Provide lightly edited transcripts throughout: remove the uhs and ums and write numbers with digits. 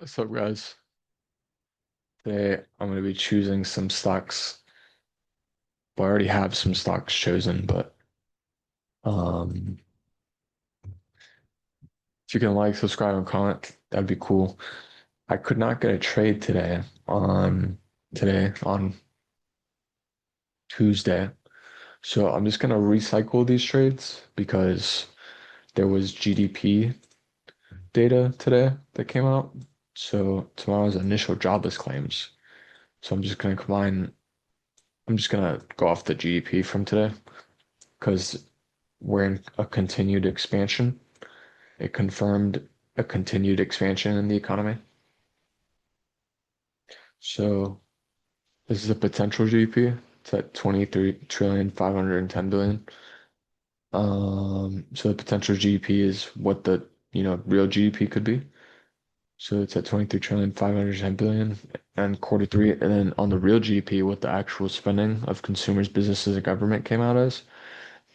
What's up, guys? Today I'm going to be choosing some stocks. Well, I already have some stocks chosen, but um, if you can like, subscribe, and comment, that'd be cool. I could not get a trade today on Tuesday, so I'm just gonna recycle these trades because there was GDP data today that came out. So tomorrow's initial jobless claims. So I'm just gonna go off the GDP from today because we're in a continued expansion. It confirmed a continued expansion in the economy. So this is a potential GDP. It's at 23 trillion 510 billion. So the potential GDP is what the real GDP could be. So it's at 23 trillion 510 billion and quarter three. And then on the real GDP, what the actual spending of consumers, businesses, and government came out as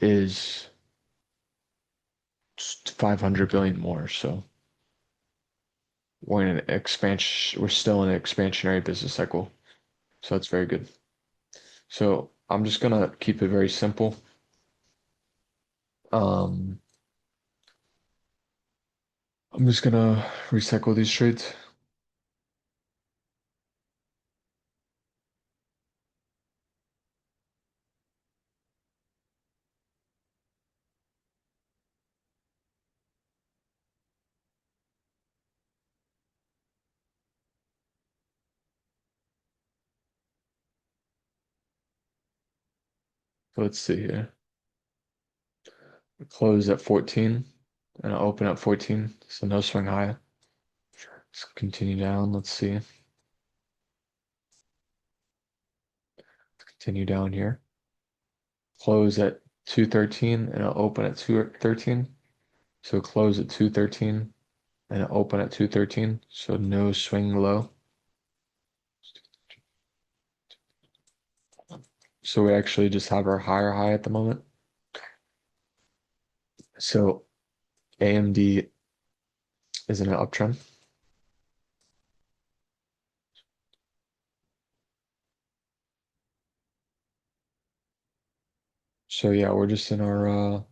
is 500 billion more. So we're in an expansion, we're still in an expansionary business cycle. So that's very good. So I'm just gonna keep it very simple. Um, I'm just gonna recycle these trades. So let's see here. We close at 14 and I open at 14, so no swing high. Let's continue down. Let's see. Let's continue down here. Close at 213 and I'll open at 213. So close at 213 and I'll open at 213. So no swing low. So we actually just have our higher high at the moment. So AMD is in an uptrend. So yeah, we're just in an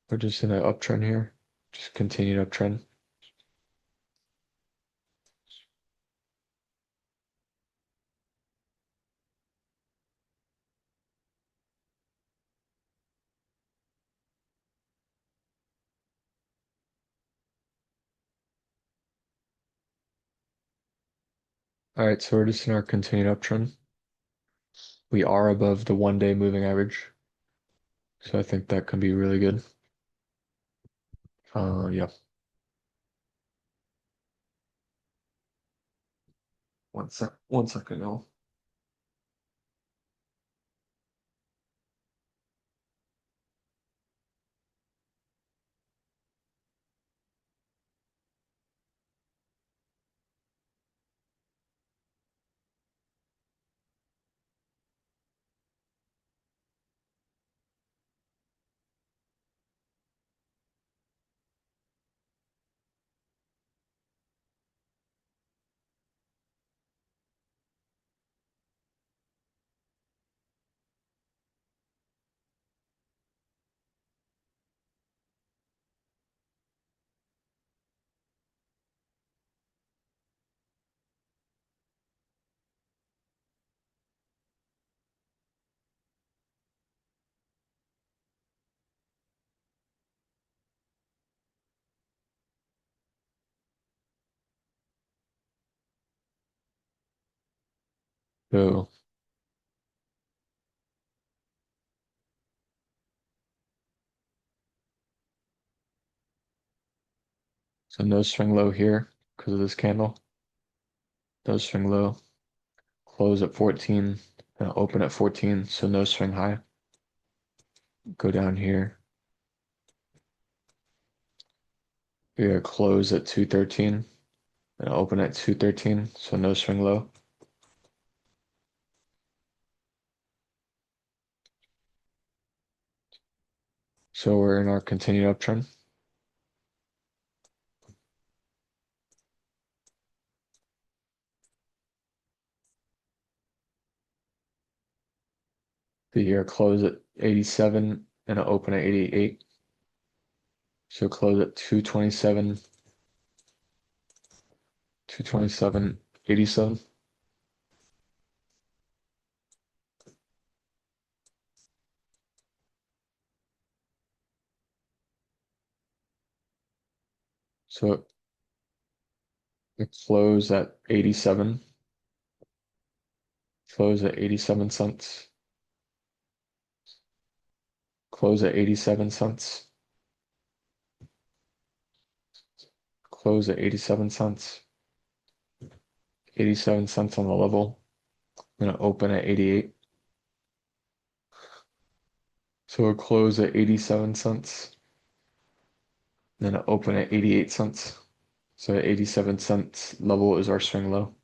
uptrend here. Just continued uptrend. All right, so we're just in our continued uptrend. We are above the 1 day moving average. So I think that can be really good. Yeah. One second now. So, so no swing low here because of this candle. No swing low. Close at 14 and open at 14. So no swing high. Go down here. We close at 213 and open at 213. So no swing low. So we're in our continued uptrend. here, close at 87 and open at 88. So close at 227, 227, 87. So it closed at 87, close at 87 cents, close at 87 cents, close at 87 cents, 87 cents on the level. I'm gonna open at 88. So it closed at 87 cents, then it open at 88 cents. So 87 cents level is our swing low.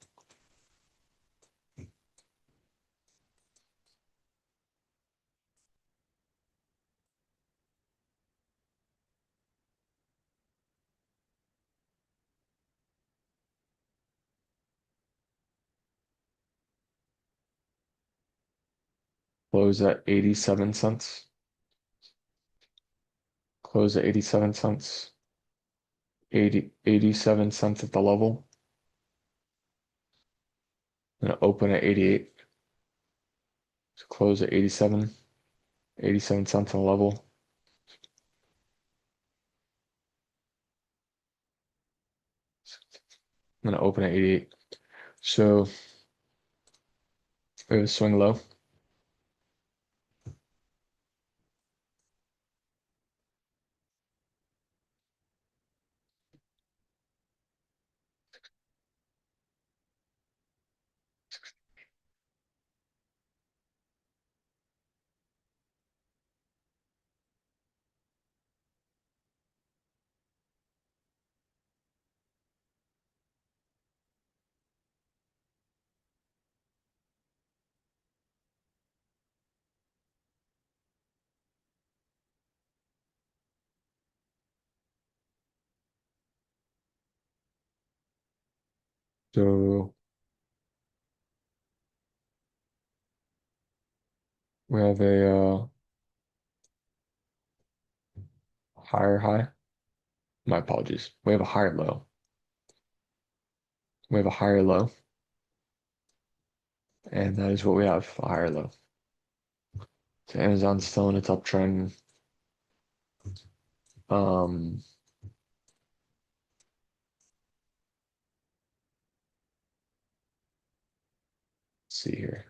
Close at 87 cents. Close at 87 cents. 87 cents at the level. And open at 88. So close at 87. 87 cents on the level. I'm gonna open at 88. So it was swing low. So we have a higher high. My apologies. We have a higher low. We have a higher low. And that is what we have, a higher low. So Amazon's still in its uptrend. Um, let's see here.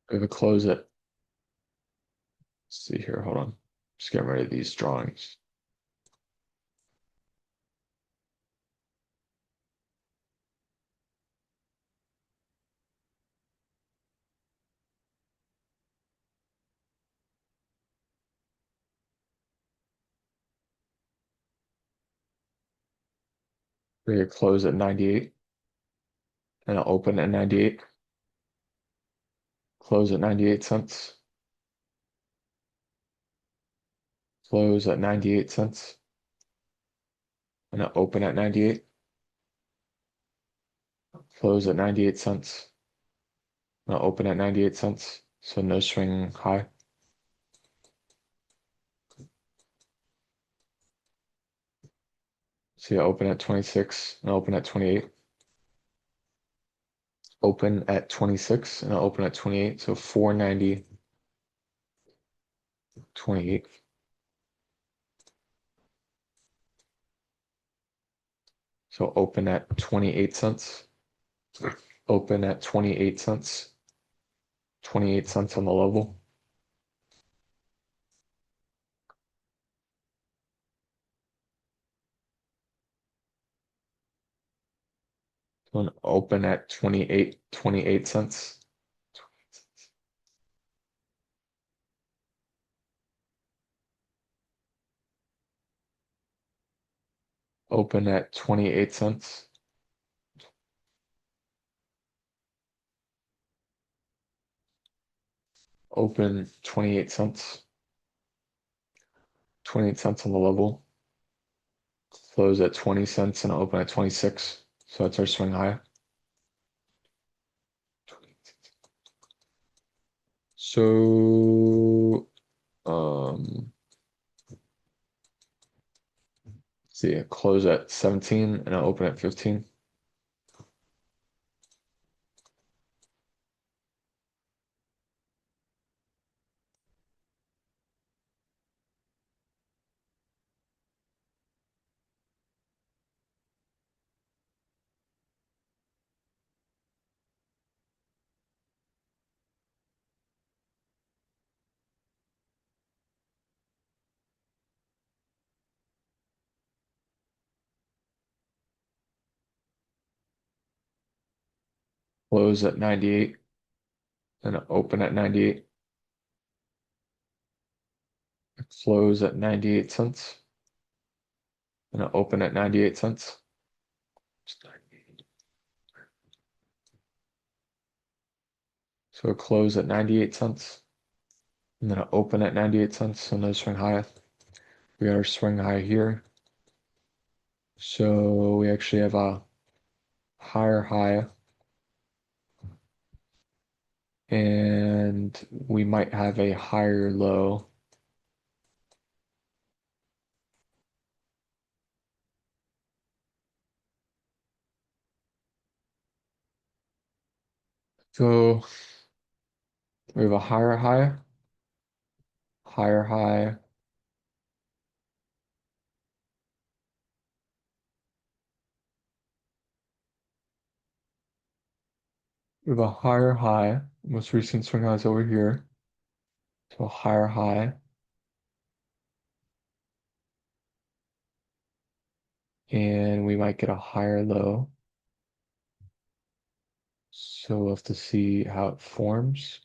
We have a close at, let's see here, hold on. Just getting rid of these drawings. We have a close at 98 and an open at 98. Close at 98 cents. Close at 98 cents. And an open at 98. Close at 98 cents. And an open at 98 cents. So no swing high. See, open at 26 and open at 28. Open at 26 and open at 28. So 490, 28. So open at 28 cents. Open at 28 cents. 28 cents on the level. So open at 28 cents. Open at 28 cents. Open 28 cents. 28 cents on the level. Close at 20 cents and open at 26. So that's our swing high. So, see, close at 17 and I'll open at 15. Close at 98 and open at 98. Close at 98 cents and I'll open at 98 cents. So close at 98 cents and then I'll open at 98 cents. So no swing high. We got our swing high here. So we actually have a higher high and we might have a higher low. So we have a higher high, higher high, we have a higher high. Most recent swing high is over here. So a higher high, and we might get a higher low. So we'll have to see how it forms.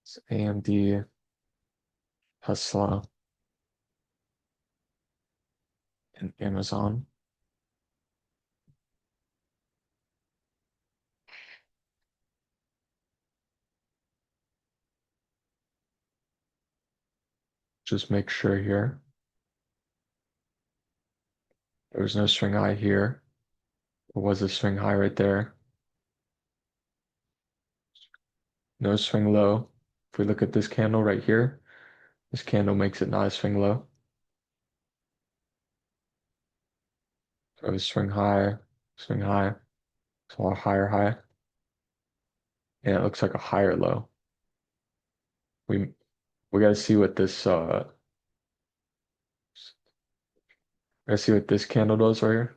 It's AMD, Tesla, and Amazon. Just make sure here. There was no swing high here. There was a swing high right there. No swing low. If we look at this candle right here, this candle makes it not a swing low. So it was swing high, so a higher high, and it looks like a higher low. We we gotta see what this gotta see what this candle does right here.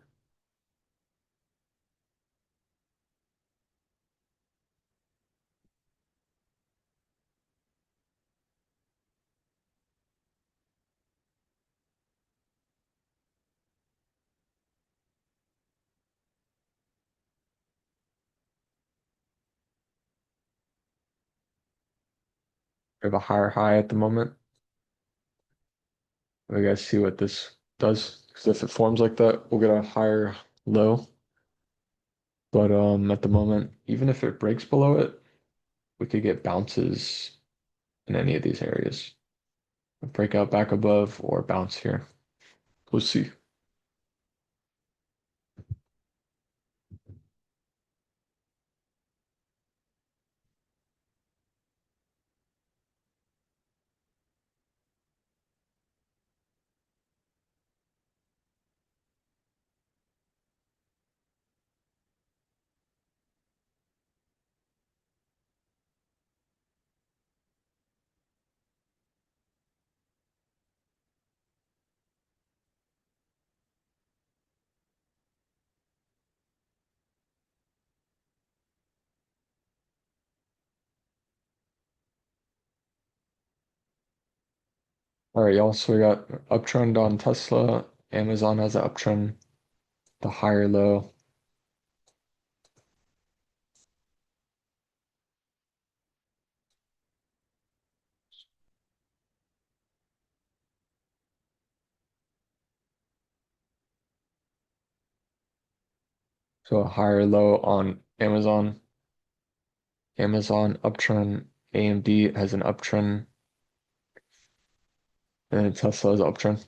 We have a higher high at the moment. We gotta see what this does. Because if it forms like that, we'll get a higher low. But at the moment, even if it breaks below it, we could get bounces in any of these areas. Breakout back above or bounce here. We'll see. All right, y'all. So we got uptrend on Tesla. Amazon has an uptrend, the higher low. So a higher low on Amazon. Amazon uptrend. AMD has an uptrend, and Tesla is uptrend.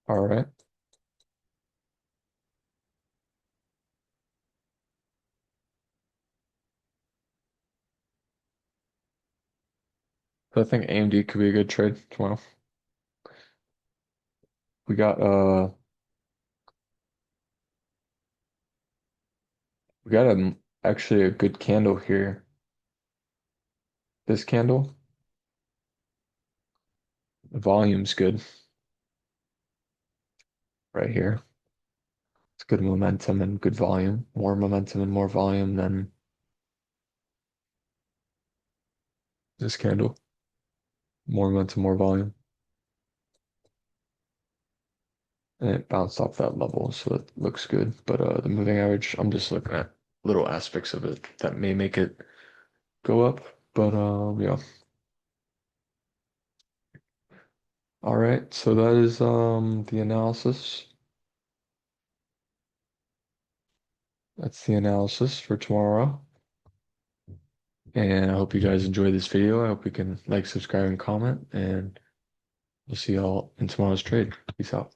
All right. So I think AMD could be a good trade tomorrow. We got uh we got actually a good candle here. This candle, the volume's good right here. It's good momentum and good volume. More momentum and more volume than this candle. More momentum, more volume. And it bounced off that level, so it looks good. But the moving average, I'm just looking at little aspects of it that may make it go up. But yeah. All right, so that is the analysis. That's the analysis for tomorrow. And I hope you guys enjoy this video. I hope you can like, subscribe, and comment, and we'll see y'all in tomorrow's trade. Peace out.